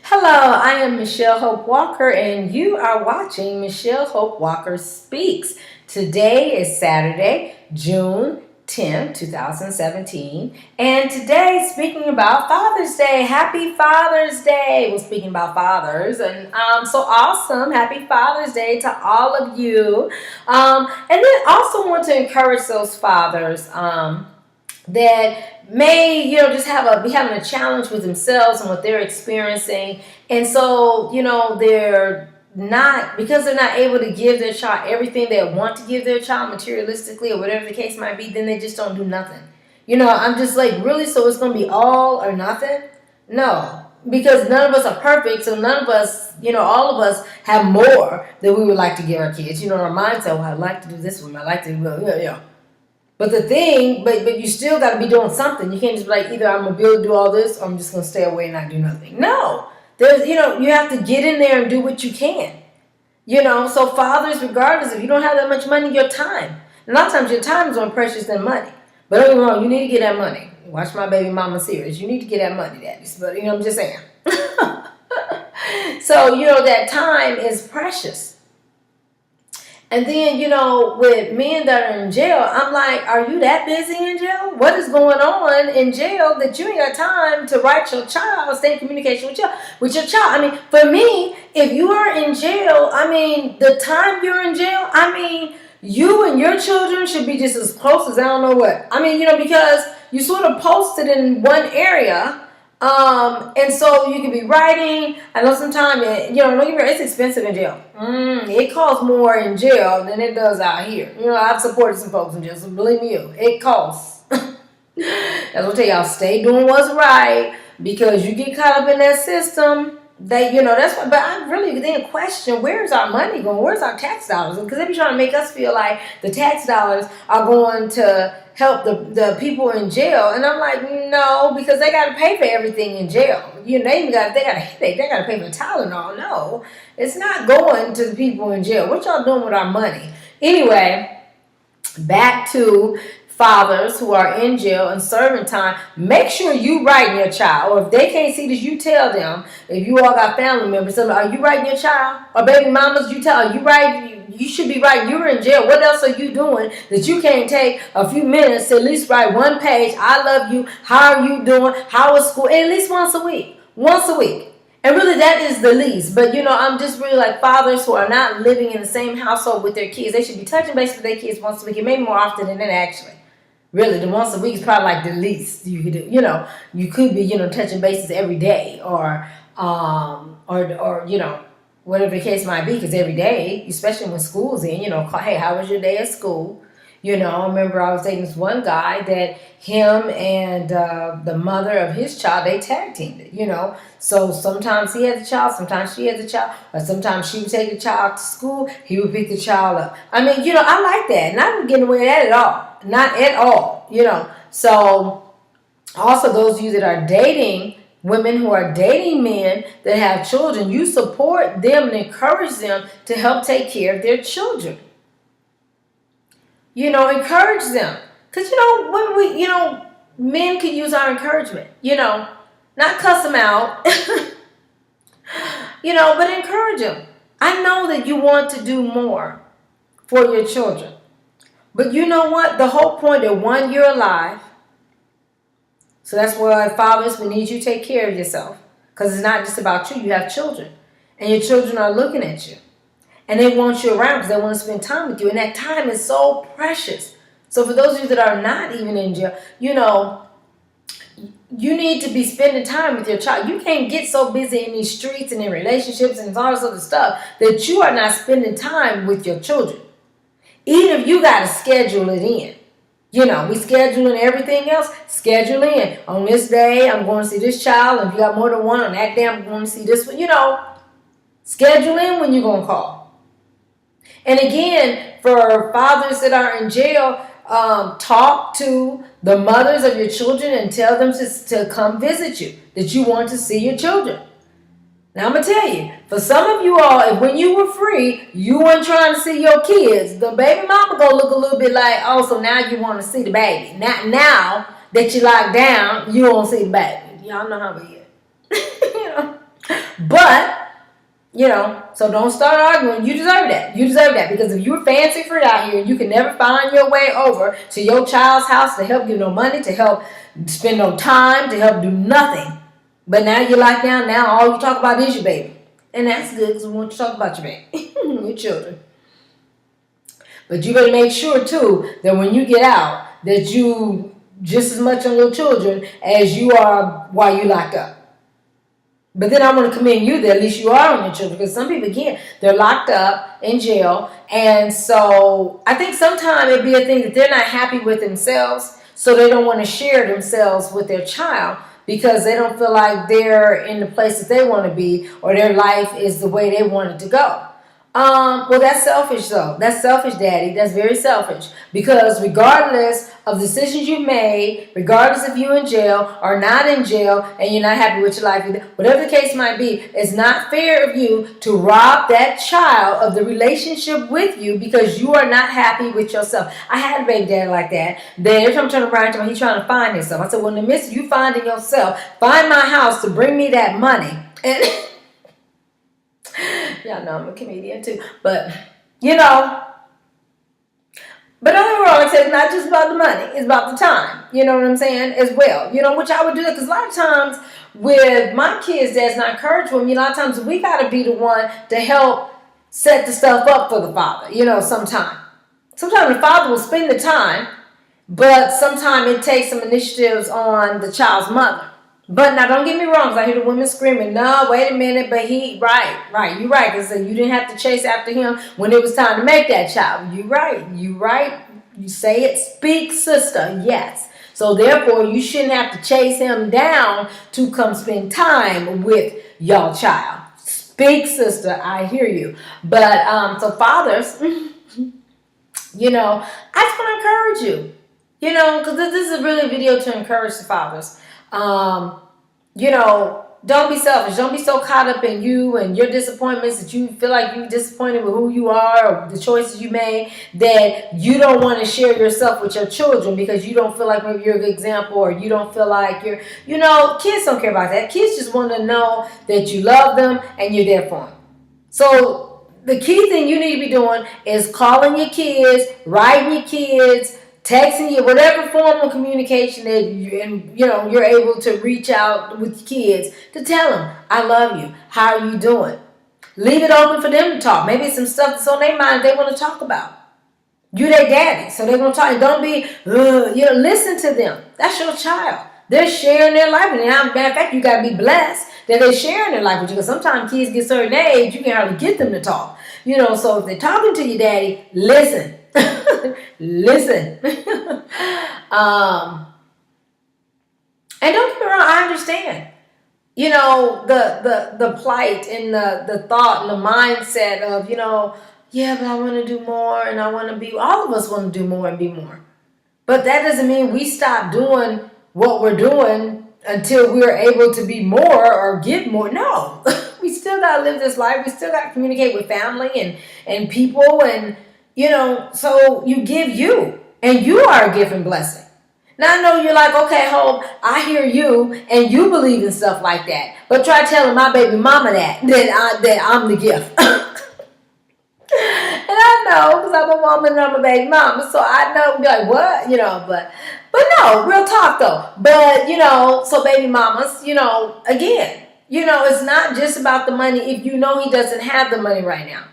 Hello, I am Michelle Hope Walker, and you are watching Michelle Hope Walker Speaks. Today is Saturday, June 10th, 2017, and today, speaking about Father's Day. Happy Father's Day! We're speaking about fathers, and so awesome. Happy Father's Day to all of you. And then also want to encourage those fathers. That may just be having a challenge with themselves and what they're experiencing, and so they're not, because they're not able to give their child everything they want to give their child materialistically or whatever the case might be. Then they just don't do nothing. I'm just like, really? So it's going to be all or nothing? No, because none of us are perfect, so none of us, all of us have more that we would like to give our kids. Our mindset, well, I'd like to do this one, I like to but but you still got to be doing something. You can't just be like, either I'm going to be able to do all this or I'm just going to stay away and not do nothing. No. You have to get in there and do what you can. So fathers, regardless, if you don't have that much money, your time. And a lot of times your time is more precious than money. But don't get me wrong, you need to get that money. Watch my baby mama series. You need to get that money, daddies. But, I'm just saying. So, that time is precious. And then, with men that are in jail, I'm like, are you that busy in jail? What is going on in jail that you ain't got time to write your child, stay in communication with your child? I mean, for me, if you are in jail, the time you're in jail, you and your children should be just as close as I don't know what. Because you sort of posted in one area. And so you can be writing. I know sometimes, don't get me wrong, it's expensive in jail. It costs more in jail than it does out here. I've supported some folks in jail, so believe me, it costs. That's what I tell y'all, stay doing what's right, because you get caught up in that system. That's what. But I really then question, where's our money going? Where's our tax dollars? Because they be trying to make us feel like the tax dollars are going to help the people in jail, and I'm like, no, because they got to pay for everything in jail. They got a headache. They got to pay for Tylenol. No, it's not going to the people in jail. What y'all doing with our money? Anyway, back to fathers who are in jail and serving time. Make sure you writing your child, or if they can't see this, you tell them. If you all got family members, are you writing your child? Or baby mamas, you tell, are you writing? You should be writing. You were in jail. What else are you doing that you can't take a few minutes to at least write one page? I love you. How are you doing? How is school? At least once a week. Once a week. And really, that is the least. But, I'm just really like, fathers who are not living in the same household with their kids, they should be touching base with their kids once a week, and maybe more often than that, actually. Really, the once a week is probably like the least you could do. You could be, touching bases every day, or whatever the case might be, because every day, especially when school's in, hey, how was your day at school? I remember I was dating this one guy that him and the mother of his child, they tag teamed it, So sometimes he had the child, sometimes she had the child, or sometimes she would take the child to school, he would pick the child up. I like that. Not getting away with that at all. Not at all, So also, those of you that are dating women who are dating men that have children, you support them and encourage them to help take care of their children. Encourage them. Because, when we, men could use our encouragement, not cuss them out, but encourage them. I know that you want to do more for your children. But you know what? The whole point of one, you're alive. So that's why, fathers, we need you to take care of yourself. Because it's not just about you. You have children. And your children are looking at you. And they want you around because they want to spend time with you. And that time is so precious. So for those of you that are not even in jail, you need to be spending time with your child. You can't get so busy in these streets and in relationships and all this other stuff that you are not spending time with your children. Even if you got to schedule it in. We scheduling everything else. Schedule in. On this day, I'm going to see this child. And if you got more than one, on that day, I'm going to see this one. Schedule in when you're going to call. And again, for fathers that are in jail, talk to the mothers of your children and tell them to come visit you, that you want to see your children. Now, I'm going to tell you, for some of you all, when you were free, you weren't trying to see your kids. The baby mama going to look a little bit like, oh, so now you want to see the baby. Now that you locked down, you won't see the baby. Y'all know how we get. But, so don't start arguing. You deserve that. You deserve that. Because if you're fancy free out here and you can never find your way over to your child's house to help give no money, to help spend no time, to help do nothing. But now you're locked down. Now all you talk about is your baby. And that's good because we want to talk about your baby, your children. But you better make sure, too, that when you get out, that you just as much on your children as you are while you locked up. But then I want to commend you that at least you are on your children, because some people, again, they're locked up in jail. And so I think sometimes it'd be a thing that they're not happy with themselves, so they don't want to share themselves with their child because they don't feel like they're in the place that they want to be or their life is the way they want it to go. Well, that's selfish, though. That's selfish, Daddy. That's very selfish. Because regardless of decisions you made, regardless if you're in jail or not in jail and you're not happy with your life, whatever the case might be, it's not fair of you to rob that child of the relationship with you because you are not happy with yourself. I had a baby daddy like that. Then every time I'm turning around to him, he's trying to find himself. I said, well, in the midst of you finding yourself, find my house to bring me that money. And y'all know I'm a comedian too. But, but don't get me wrong, like I said, it's not just about the money. It's about the time. You know what I'm saying? As well. Which I would do that because a lot of times with my kids that's not encouraging me, a lot of times we got to be the one to help set the stuff up for the father, sometimes. Sometimes the father will spend the time, but sometimes it takes some initiatives on the child's mother. But now, don't get me wrong, because I hear the women screaming, no, wait a minute, but you're right, because you didn't have to chase after him when it was time to make that child. You right, you say it, speak, sister, yes. So therefore, you shouldn't have to chase him down to come spend time with your child. Speak, sister, I hear you. But, so fathers, I just want to encourage you, because this is really a video to encourage the fathers. Don't be selfish. Don't be so caught up in you and your disappointments that you feel like you're disappointed with who you are or the choices you made, that you don't want to share yourself with your children because you don't feel like maybe you're a good example or you don't feel like you're, kids don't care about that. Kids just want to know that you love them and you're there for them. So the key thing you need to be doing is calling your kids, writing your kids, texting you, whatever form of communication that you're able to reach out with kids to tell them, I love you. How are you doing? Leave it open for them to talk. Maybe it's some stuff that's on their mind they want to talk about. You their daddy, so they're going to talk. Don't be, listen to them. That's your child. They're sharing their life. And matter of fact, you got to be blessed that they're sharing their life with you. Because sometimes kids get a certain age, you can hardly get them to talk. So if they're talking to your daddy, listen. Listen. And don't get me wrong, I understand. The plight and the thought and the mindset of, but I want to do more and I want to be, all of us want to do more and be more. But that doesn't mean we stop doing what we're doing until we're able to be more or get more. No, we still got to live this life. We still got to communicate with family and people and, so you give you, and you are a gift and blessing. Now I know you're like, okay, Hope, I hear you, and you believe in stuff like that. But try telling my baby mama that I'm the gift. And I know, because I'm a woman and I'm a baby mama, so I know, like, what? But no, real talk though. But, so baby mamas, again, it's not just about the money if he doesn't have the money right now.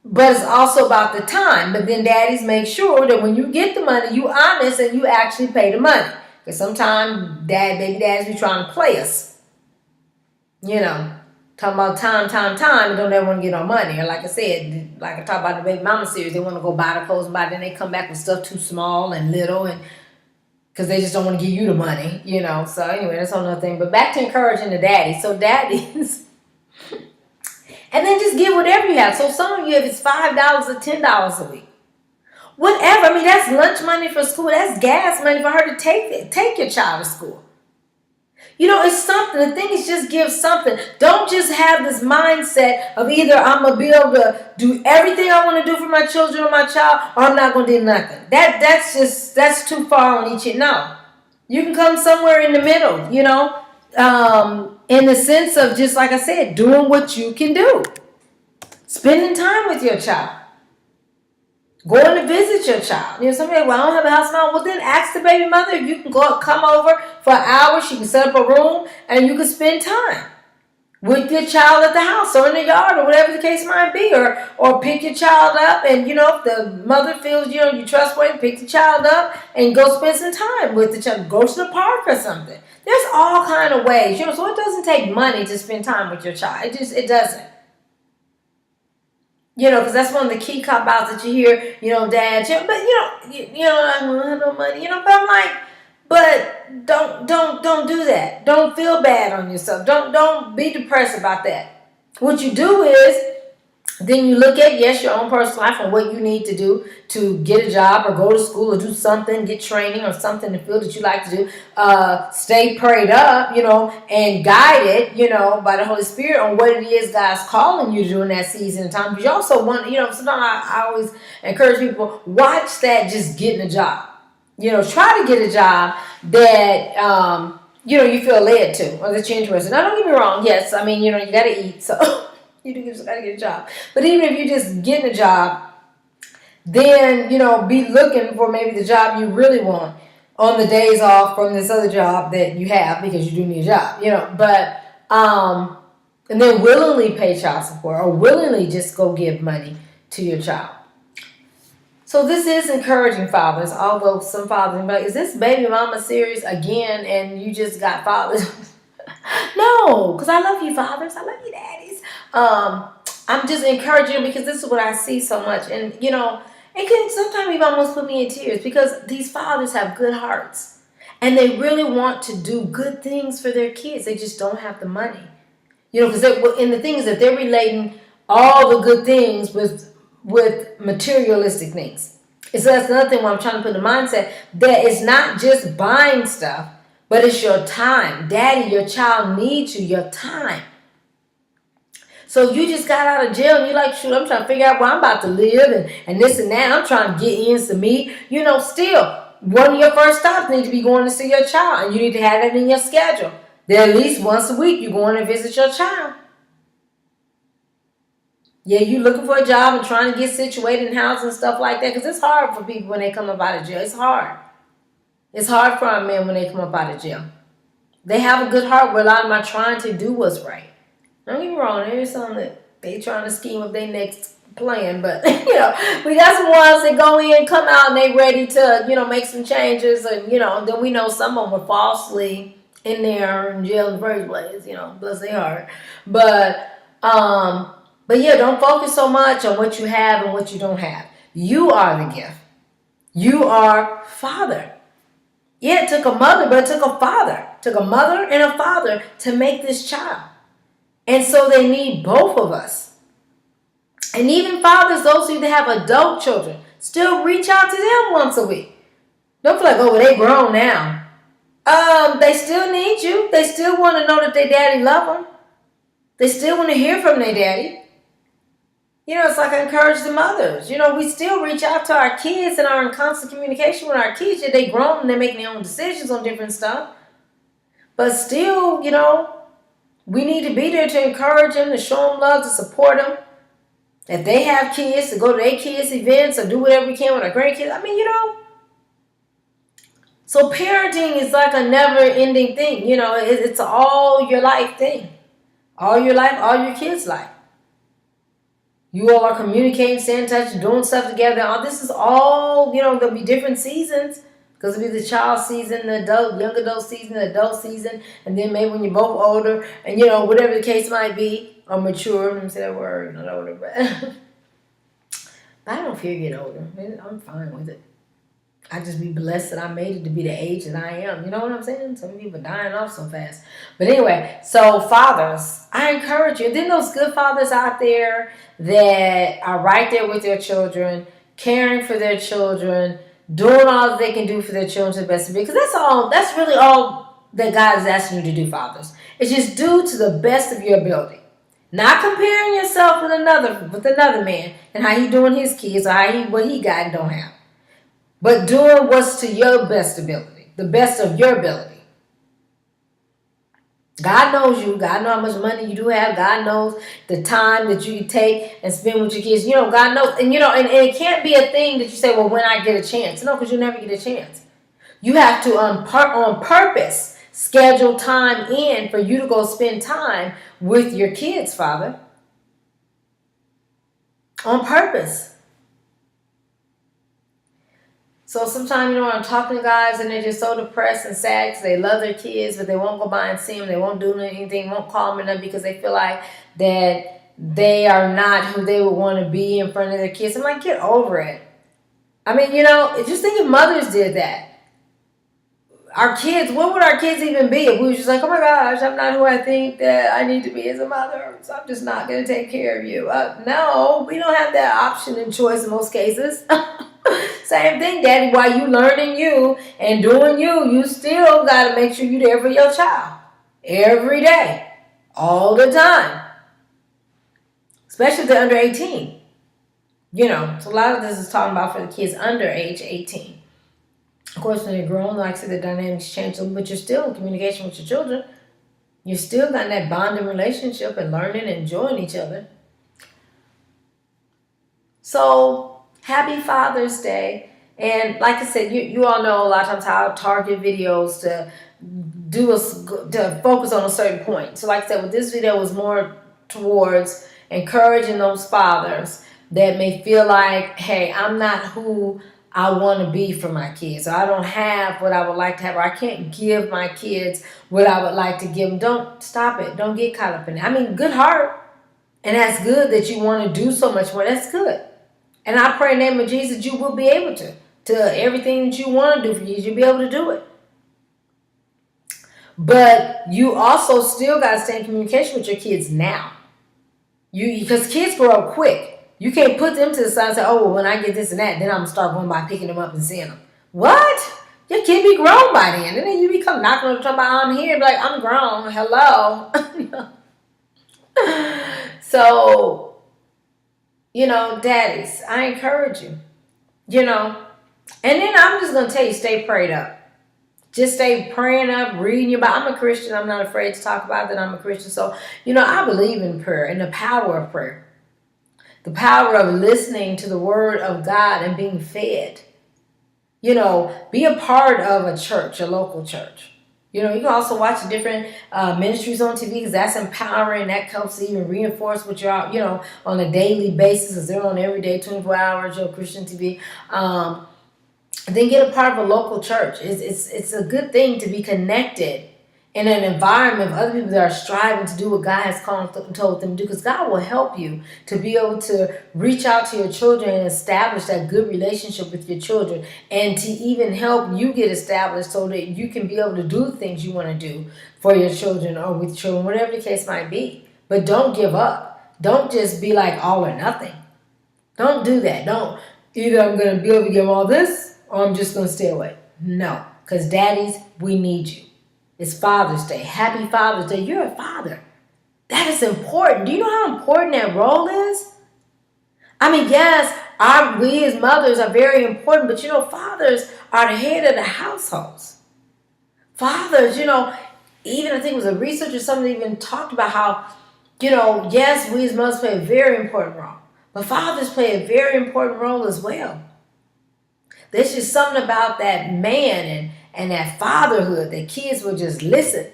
But it's also about the time. But then daddies make sure that when you get the money, you honest and you actually pay the money. Because sometimes baby daddies be trying to play us. Talking about time, and don't ever want to get no money. Or like I said, like I talked about the baby mama series, they want to go buy the clothes, then they come back with stuff too small and little, and because they just don't want to give you the money, So anyway, that's another thing. But back to encouraging the daddies. So daddies. And then just give whatever you have. So some of you, if it's $5 or $10 a week, whatever. That's lunch money for school. That's gas money for her to take your child to school. It's something. The thing is, just give something. Don't just have this mindset of either I'm going to be able to do everything I want to do for my children or my child, or I'm not going to do nothing. That's too far on each end. No. You can come somewhere in the middle, in the sense of, just like I said, doing what you can do. Spending time with your child. Going to visit your child. You know, somebody, well, I don't have a house now. Well, then ask the baby mother if you can come over for an hour. She can set up a room and you can spend time with your child at the house or in the yard or whatever the case might be, or pick your child up, and if the mother feels you trustworthy, pick the child up and go spend some time with the child. Go to the park or something. There's all kind of ways, so it doesn't take money to spend time with your child. It doesn't. Because that's one of the key cop outs that you hear, dad, but I don't have no money, but I'm like, but don't do that. Don't feel bad on yourself. Don't be depressed about that. What you do is, then you look at, yes, your own personal life and what you need to do to get a job or go to school or do something, get training or something in the field that you like to do. Stay prayed up, and guided, by the Holy Spirit on what it is God's calling you to do in that season of time. But you also want, sometimes I always encourage people, watch that just getting a job. Try to get a job that, you feel led to or that you're interested. Now, don't get me wrong. Yes, I mean, you got to eat, so you just got to get a job. But even if you're just getting a job, then, be looking for maybe the job you really want on the days off from this other job that you have, because you do need a job, but, and then willingly pay child support or willingly just go give money to your child. So this is encouraging fathers, although some fathers are like, is this baby mama series again and you just got fathers? No, because I love you fathers. I love you daddies. I'm just encouraging you because this is what I see so much. And, it can sometimes even almost put me in tears because these fathers have good hearts. And they really want to do good things for their kids. They just don't have the money. Because and the thing is that they're relating all the good things with materialistic things. And so that's another thing where I'm trying to put in the mindset that it's not just buying stuff, but it's your time. Daddy, your child needs you, your time. So you just got out of jail and you're like, shoot, I'm trying to figure out where I'm about to live and this and that. I'm trying to get in some meat. Still, one of your first stops needs to be going to see your child, and you need to have that in your schedule. That at least once a week you're going to visit your child. Yeah, you looking for a job and trying to get situated in housing and stuff like that, because it's hard for people when they come up out of jail. It's hard. It's hard for our men when they come up out of jail. They have a good heart, where a lot of them are trying to do what's right. Don't get me wrong, there's some that they trying to scheme up their next plan, but we got some ones that go in, come out, and they ready to, make some changes, and then we know some of them were falsely in there in jail in the first place, bless their heart. But yeah, don't focus so much on what you have and what you don't have. You are the gift. You are father. Yeah, it took a mother, but it took a father. It took a mother and a father to make this child. And so they need both of us. And even fathers, those of you that have adult children, still reach out to them once a week. Don't feel like, oh, well, they grown now. They still need you. They still want to know that their daddy love them. They still want to hear from their daddy. It's like I encourage the mothers. We still reach out to our kids and are in constant communication with our kids. They grown and they're making their own decisions on different stuff. But still, we need to be there to encourage them, to show them love, to support them. If they have kids, to go to their kids' events or do whatever we can with our grandkids. So parenting is like a never-ending thing. It's an all your life thing. All your life, all your kids' life. You all are communicating, staying in touch, doing stuff together. This is all, there'll be different seasons. Because it'll be the child season, the young adult season, the adult season. And then maybe when you're both older and, whatever the case might be, or mature. Let me say that word, not older. But I don't fear getting older. I'm fine with it. I just be blessed that I made it to be the age that I am. You know what I'm saying? Some people are dying off so fast. But anyway, so fathers, I encourage you. And then those good fathers out there that are right there with their children, caring for their children, doing all that they can do for their children to the best of it. Because that's really all that God is asking you to do, fathers. It's just do to the best of your ability. Not comparing yourself with another man and how he doing his kids or what he got and don't have. But doing what's to your best ability, the best of your ability. God knows you. God knows how much money you do have. God knows the time that you take and spend with your kids. God knows. And, and it can't be a thing that you say, well, when I get a chance. No, because you never get a chance. You have to, on purpose, schedule time in for you to go spend time with your kids, Father. On purpose. So sometimes, I'm talking to guys and they're just so depressed and sad because they love their kids, but they won't go by and see them. They won't do anything, won't call them because they feel like that they are not who they would want to be in front of their kids. I'm like, get over it. I mean, just think if mothers did that. Our kids, what would our kids even be if we were just like, oh my gosh, I'm not who I think that I need to be as a mother, so I'm just not going to take care of you. No, we don't have that option and choice in most cases. Same thing, Daddy. While you learning you and doing you still got to make sure you're there for your child. Every day. All the time. Especially if they're under 18. So a lot of this is talking about for the kids under age 18. Of course, when you're grown, like I said, the dynamics change, but you're still in communication with your children. You're still got that bonding relationship and learning and enjoying each other. So, happy Father's Day. And like I said, you all know a lot of times how I target videos to focus on a certain point. So like I said, with this video was more towards encouraging those fathers that may feel like, hey, I'm not who I want to be for my kids. Or I don't have what I would like to have. Or I can't give my kids what I would like to give them. Don't stop it. Don't get caught up in it. I mean, good heart. And that's good that you want to do so much more. That's good. And I pray in the name of Jesus you will be able to everything that you want to do for you, you'll be able to do it. But you also still got to stay in communication with your kids now. Because kids grow up quick. You can't put them to the side and say, oh, well, when I get this and that, then I'm going to start going by picking them up and seeing them. What? Your kid be grown by then. And then you become knocking on the door, I'm here. Be like, I'm grown. Hello. So, daddies, I encourage you. And then I'm just going to tell you, stay prayed up. Just stay praying up, reading your Bible. I'm a Christian. I'm not afraid to talk about that I'm a Christian. So, I believe in prayer and the power of prayer. The power of listening to the word of God and being fed. Be a part of a church, a local church. You can also watch different ministries on TV because that's empowering. That helps to even reinforce what you're, on a daily basis because they're on every day, 24 hours, Christian TV. Then get a part of a local church. It's a good thing to be connected in an environment of other people that are striving to do what God has told them to do, because God will help you to be able to reach out to your children and establish that good relationship with your children, and to even help you get established so that you can be able to do things you want to do for your children or with children, whatever the case might be. But don't give up. Don't just be like all or nothing. Don't do that. Don't, either I'm going to be able to give them all this or I'm just going to stay away. No, because daddies, we need you. It's Father's Day. Happy Father's Day. You're a father. That is important. Do you know how important that role is? I mean, yes, we as mothers are very important, but fathers are the head of the households. Fathers, even I think it was a research or something even talked about how, yes, we as mothers play a very important role, but fathers play a very important role as well. There's just something about that man and that fatherhood that kids will just listen,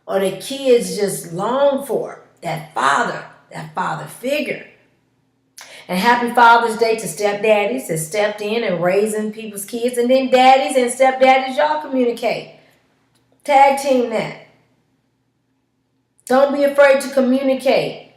or that kids just long for, that father figure. And happy Father's Day to stepdaddies that stepped in and raising people's kids, and then daddies and stepdaddies, y'all communicate. Tag team that. Don't be afraid to communicate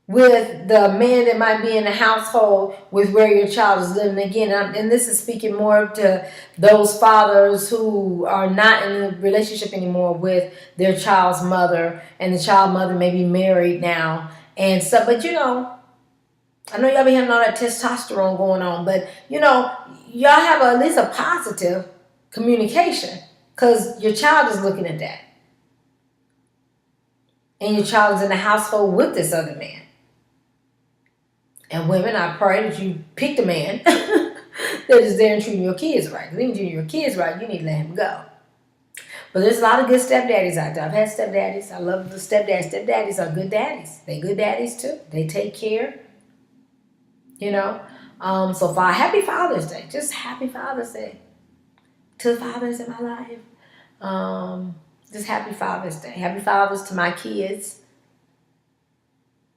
with the man that might be in the household with where your child is living. Again, and this is speaking more to those fathers who are not in a relationship anymore with their child's mother, and the child mother may be married now and stuff. But I know y'all be having all that testosterone going on, but y'all have at least a positive communication, because your child is looking at that. And your child is in the household with this other man. And women, I pray that you pick the man that is there and treating your kids right. Because if you treat your kids right, you need to let him go. But there's a lot of good stepdaddies out there. I've had stepdaddies. I love the stepdaddies. Stepdaddies are good daddies. They good daddies too. They take care, you know. So happy Father's Day. Just happy Father's Day to the fathers in my life. Just happy Father's Day. Happy fathers to my kids.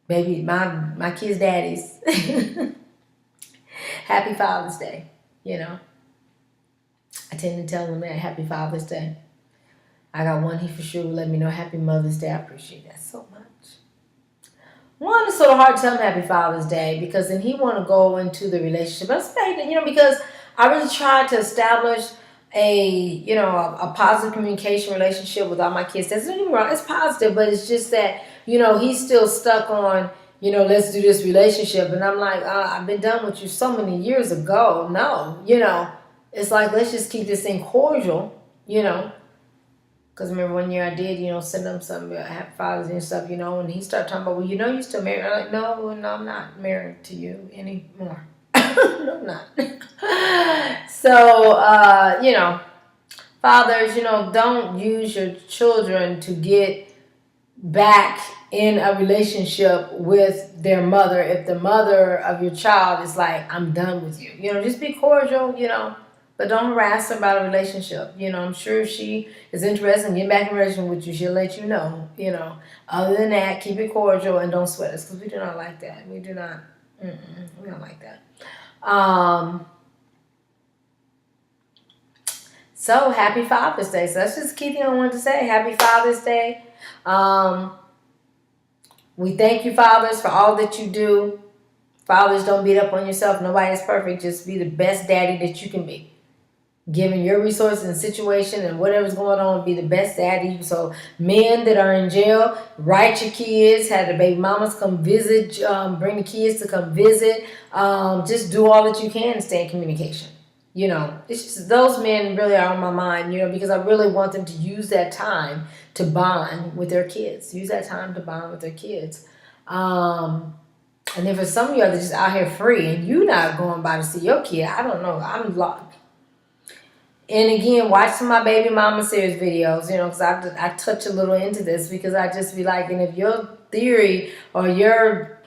Baby, my kids' daddies. Happy Father's Day, you know. I tend to tell them that Happy Father's Day. I got one he for sure will let me know Happy Mother's Day. I appreciate that so much. One is sort of hard to tell him Happy Father's Day because then he want to go into the relationship. I say, you know, because I really tried to establish a positive communication relationship with all my kids. There's nothing wrong. It's positive, but it's just that, you know, he's still stuck on, you know, let's do this relationship. And I'm like, I've been done with you so many years ago. No, you know, it's like, let's just keep this thing cordial, you know. Because remember one year I did, you know, send him some Happy Father's Day and stuff, you know, and he started talking about, well, you know, you're still married. I'm like, no, I'm not married to you anymore. No, I'm not. So, you know, fathers, you know, don't use your children to get back in a relationship with their mother. If the mother of your child is like, I'm done with you, you know, just be cordial, you know. But don't harass her about a relationship. You know, I'm sure if she is interested in getting back in a relationship with you, she'll let you know, you know. Other than that, keep it cordial and don't sweat us because we do not like that. We do not. We don't like that. So, Happy Father's Day. So, that's just key thing I wanted to say. Happy Father's Day. We thank you, fathers, for all that you do. Fathers, don't beat up on yourself. Nobody is perfect. Just be the best daddy that you can be. Given your resources and situation and whatever's going on, be the best daddy. So men that are in jail, write your kids, have the baby mamas come visit, bring the kids to come visit. Just do all that you can to stay in communication. You know, it's just those men really are on my mind, you know, because I really want them to use that time to bond with their kids. Use that time to bond with their kids. And then for some of you that just out here free and you not going by to see your kid, I don't know. I'm lost. And again, watch some of my baby mama series videos, you know, because I touch a little into this because I just be like, and if your theory or your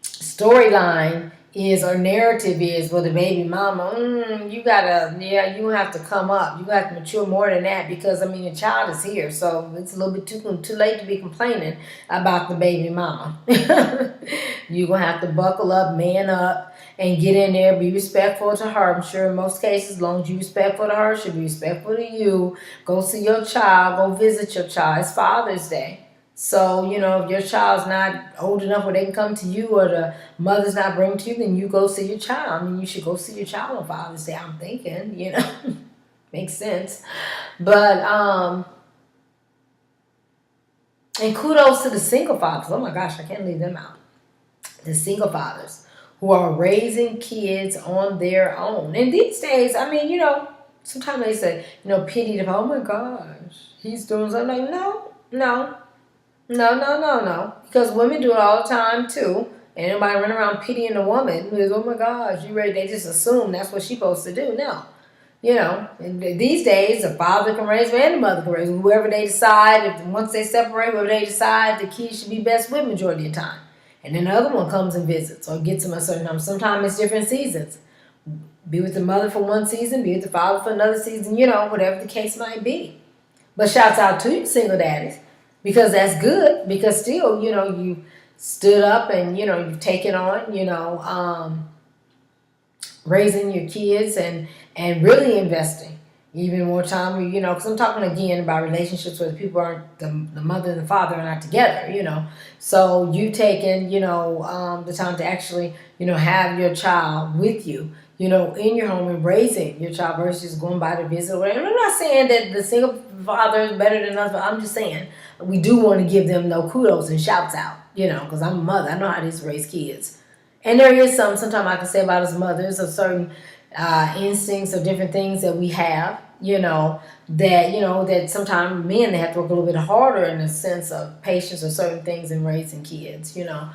storyline is or narrative is with a baby mama, you have to come up. You got to mature more than that because, I mean, your child is here. So it's a little bit too late to be complaining about the baby mama. You're going to have to buckle up, man up, and get in there, be respectful to her. I'm sure in most cases, as long as you're respectful to her, she'll be respectful to you. Go see your child. Go visit your child. It's Father's Day. So, you know, if your child's not old enough where they can come to you or the mother's not bringing to you, then you go see your child. I mean, you should go see your child on Father's Day, I'm thinking, you know. Makes sense. But, and kudos to the single fathers. Oh my gosh, I can't leave them out. The single fathers who are raising kids on their own. And these days, I mean, you know, sometimes they say, you know, pity them. Oh my gosh, he's doing something. Like, no. Because women do it all the time too. And anybody running around pitying a woman who is, oh my gosh, you ready? They just assume that's what she's supposed to do. No. You know, and these days, a father can raise and a mother can raise. Whoever they decide, once they separate, whoever they decide, the kids should be best with majority of the time. And then the other one comes and visits or gets them a certain time. Sometimes it's different seasons. Be with the mother for one season, be with the father for another season, you know, whatever the case might be. But shouts out to you single daddies because that's good because still, you know, you stood up and, you know, you've taken on, you know, raising your kids and really investing even more time, you know, because I'm talking again about relationships where the people aren't, the mother and the father are not together, you know. So you taking, you know, the time to actually, you know, have your child with you, you know, in your home and raising your child versus going by to visit or whatever. I'm not saying that the single father is better than us, but I'm just saying we do want to give them no kudos and shouts out, you know, because I'm a mother. I know how to raise kids. And there is sometimes I can say about us mothers of certain instincts or different things that we have, you know, that, you know, that sometimes men, they have to work a little bit harder in the sense of patience or certain things in raising kids, you know.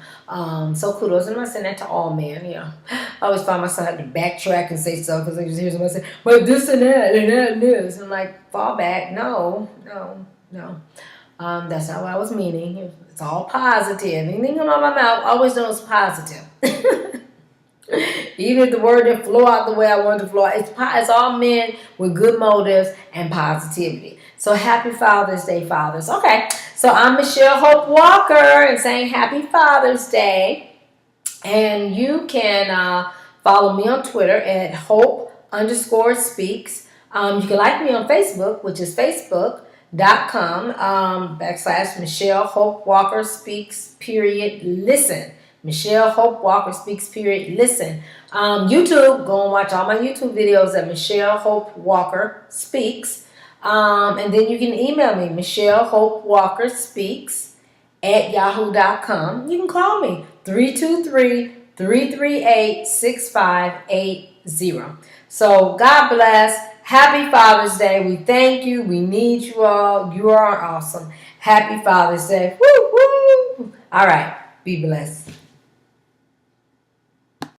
So kudos. I'm not saying that to all men, you know. I always find myself having to backtrack and say stuff because I just hear somebody say, but this and that and that and this. And I'm like, fall back. No. That's not what I was meaning. It's all positive. Anything come out of my mouth, always know it's positive. Even if the word didn't flow out the way I wanted to flow out, it's all meant with good motives and positivity. So happy Father's Day, fathers. Okay, so I'm Michelle Hope Walker and saying happy Father's Day. And you can follow me on Twitter at Hope_speaks. You can like me on Facebook, which is Facebook.com/ Michelle Hope Walker Speaks Listen. Michelle Hope Walker Speaks Listen. YouTube, go and watch all my YouTube videos at Michelle Hope Walker Speaks. And then you can email me, Michelle Hope Walker Speaks @yahoo.com. You can call me 323-338-6580. So God bless. Happy Father's Day. We thank you. We need you all. You are awesome. Happy Father's Day. Woo, woo. All right. Be blessed.